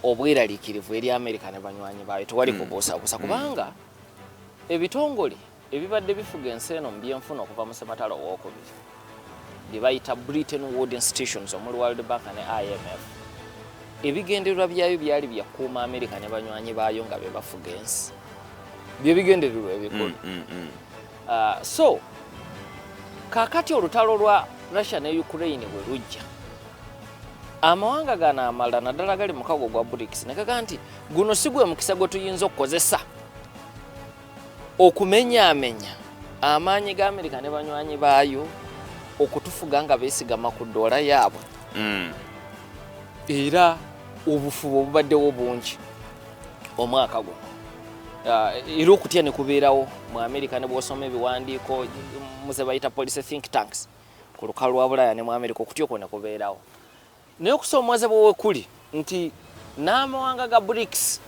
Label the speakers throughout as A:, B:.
A: obweraliikirivu eri America ne banywanyi baayo tewali kubuusabuusa kubanga ebitongole ebibadde bifuga ensi eno mu byenfuna okuva mu Ssematalo owookubiri bye bayita Bretton Woods institutions omuli World Bank ne IMF ebigendererwa byayo byali byakuuma America ne banywanyi baayo nga be bafuga ensi bye bigendererwa ebikulu so kakati olutalo lwa Russia ne Ukraine bwe lujja amawanga gano amala naddala gali mu kago gwa BRICS ne kaga nti guno si gwe mukisa gwe tuyinza okukozesa okumenyaamenya amaanyi ga America ne banywanyi baayo okutufuga nga beesigama ku ddoola yaabwe era obufubo obubaddewo bungi omwaka guno era okutya ne kubeerawo mu America ne bw'osoma ebiwandiiko muze bayita policy think tanks ku lukalu lwa Bulaya ne mu America okutya okwo ne kubeerawo naye okusoomozebwa we kuli nti n'amawanga ga BRICS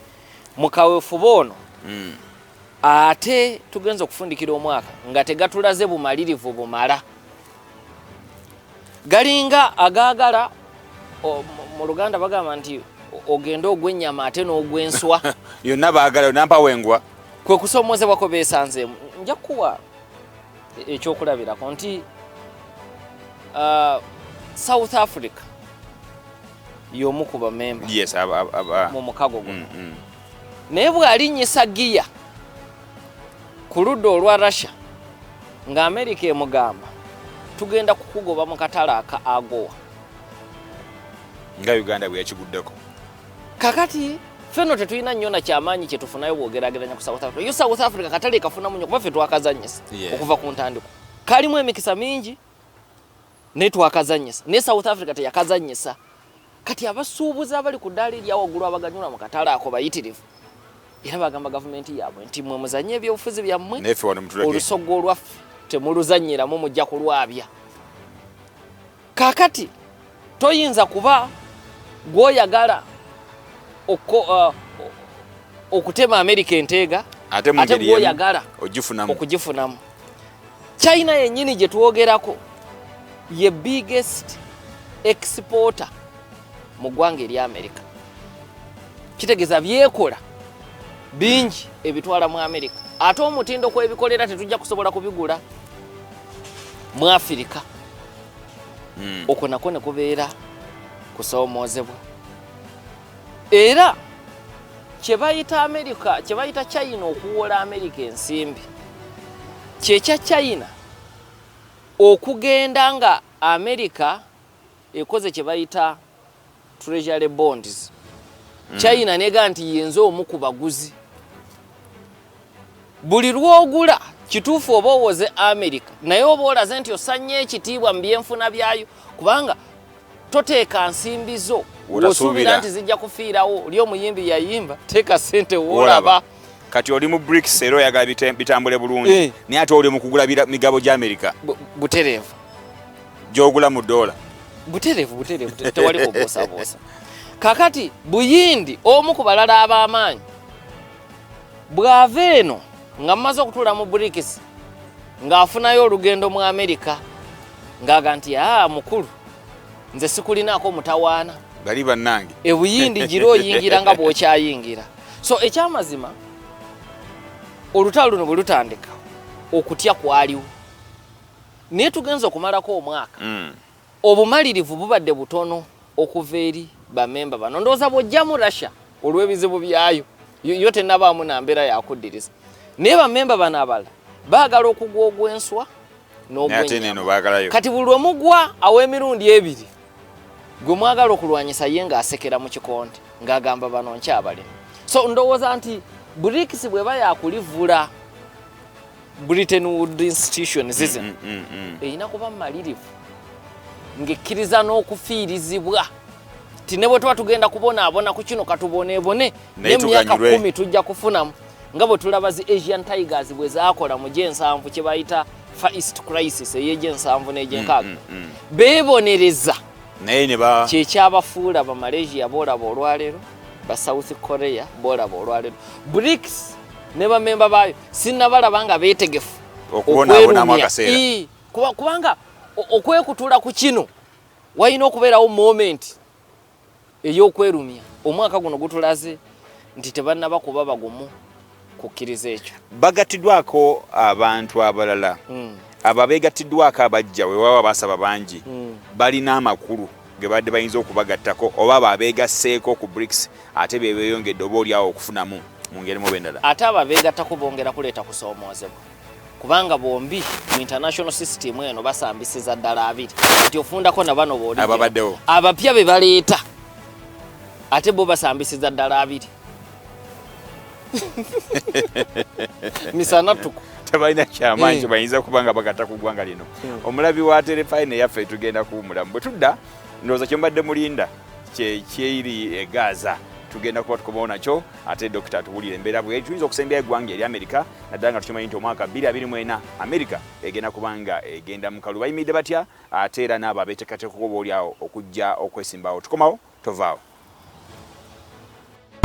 A: mu kaweefube ono ate tugenza okufundikira omwaka nga tegatulaze bumalirivu bumala galinga agaagala mu Luganda bagamba nti ogenda ogw'ennyama ate n'ogw'enswa
B: yonna baagala nampawengwa
A: kwe kusoomozebwako beesanzeemu nja kuwa ekyokulabirako nti South Africa y'omu ku bamemba
B: yes
A: mu mukago guno naye bw'alinnyisa giya ku ludda olwa Russia nga America emugamba tugenda kukugoba mu katale aka AGOA
B: nga Uganda bwe yakiguddeko
A: kakati feno tetulina nnyo na kyamaanyi kye tufunayo bwogerageranya ku South Africa yo South Africa katale kafunamu nnyo kuba ffe twakazannyisa okuva ku ntandiko kalimu emikisa mingi naye twakazannyisa naye South Africa teyakazannyisa kati abasuubuzi abali ku ddaala eryawaggulu abaganyula mu katale ako bayitirivu era bagamba gavumenti yaabwe nti mwe muzanye ebyobufuzi byammwe olusogo olwaffe temuluzannyiramu mujja kulwabya kakati toyinza kuba gwoyagala okutema America enteega ate gwoyagala okugifunamu China yennyini gye twogerako ye biggest exporter mu ggwanga eri America kitegeeza byekola bingi ebitwala mu America ate omutindo kw'ebikolera tetujja kusobola kubigula mu Africa okwo nako ne kubeera kusoomoozebwa era kye bayita America kye bayita China okuwola America ensimbi kyekya China okugenda nga America ekoze kye bayita treasury bonds China nega nti yenzo omu ku baguzi buli lwogula kituufu oba owoze America naye oba olaze nti osanye ekitiibwa mu byenfuna byayo kubanga toteeka nsimbi zo osuubira nti zijja kufiirawo oli omuyimbi yayimba teeka ssente woolaba
B: kati oli mu BRICS era oyagala bitambule bulungi naye ate oli mu kugula migabo gya America
A: butereevu
B: gy'ogula mu ddoola
A: butereevu tewali kubuusaboosa kakati buyindi omu ku balala ab'amaanyi bw'ava eno nga mmaze okutuula mu BRICS ng'afunayo olugendo mu America ng'aga nti mukulu nze sikulinaako mutawaana
B: bali bannange
A: ebuyindi gira oyingira nga bw'okyayingira so ekyamazima olutalo luno bwe lutandika okutya kwaliwo naye tugenza okumalako omwaka obumalirivu bubadde butono okuva eri bamemba bano ndowooza bw'ojjamu Russia olw'ebizibu byayo yo tennabaamu na mbeera yakuddiriza naye bamemba bano abalala baagala okugwa ogw'enswa n'ogw'ennyama kati buli omugwa aw'emirundi ebiri gwe mwagala okulwanyisa ye ng'asekera mu kikonde ng'agamba bano nkyabalimu so ndowooza nti BRICS bw'eba yakulivula Bretton Woods institutions zizino erina kuba malirivu ng'ekkiriza n'okufiirizibwa ti ne bwe tuba tugenda kubonaabona ku kino katuboneebone n'emyaka 10 tujja kufunamu nga bwe tulaba zi Asian Tigers bwe zaakola mu G7 kye bayita Far East Crisis ey'G7 n'Eg6 beebonereza
B: naye ne ba
A: kyekyabafuula ba Malaysia boolaba olwaleero ba South Korea boolaba olwaleero BRICS ne bamemba baayo sinnabalaba nga beetegefu
B: okubonaabonamu akaseera
A: kubanga okwekutula ku kino walina okubeerawo moment ey'okwerumya omwaka guno gutulaze nti tebannaba kuba bagumu kukkiriza ekyo.
B: Bagattiddwako abantu abalala abo abeegattiddwako abajja we baba basaba bangi balina amakulu ge badde bayinza okubagattako oba babeegasseeko ku BRICS ate be beeyongedde oba oli awo okufunamu mu ngeri mu bendala.
A: Ate ababeegattako bongera kuleeta kusoomoozebwa kubanga bombi mu international system eno basambisiza ddala 2 nti ofundako na bano booli
B: ababaddewo
A: abapya be baleeta ate bo basambisiza ddala 2 misana tuku
B: tebalina kyamaanyi bayinza kubanga bagatta ku ggwanga lino. Omulabi wa terefayine yaffe tugenda kuwumulamu bwe tudda ndowooza kye mbadde mulinda kyeri e Gaza tugenda kuba tukomawo nakyo ate dokita atuwulire embeera bwe tuyinza okusembya eggwanga eri Amerika naddala nga tukimanyi nti omwaka 2024 Amerika egenda kubanga egenda mu kalu bayimiridde batya ate era n'abo abeeteekateeka oba oli awo okujja okwesimbawo tukomawo tovaawo.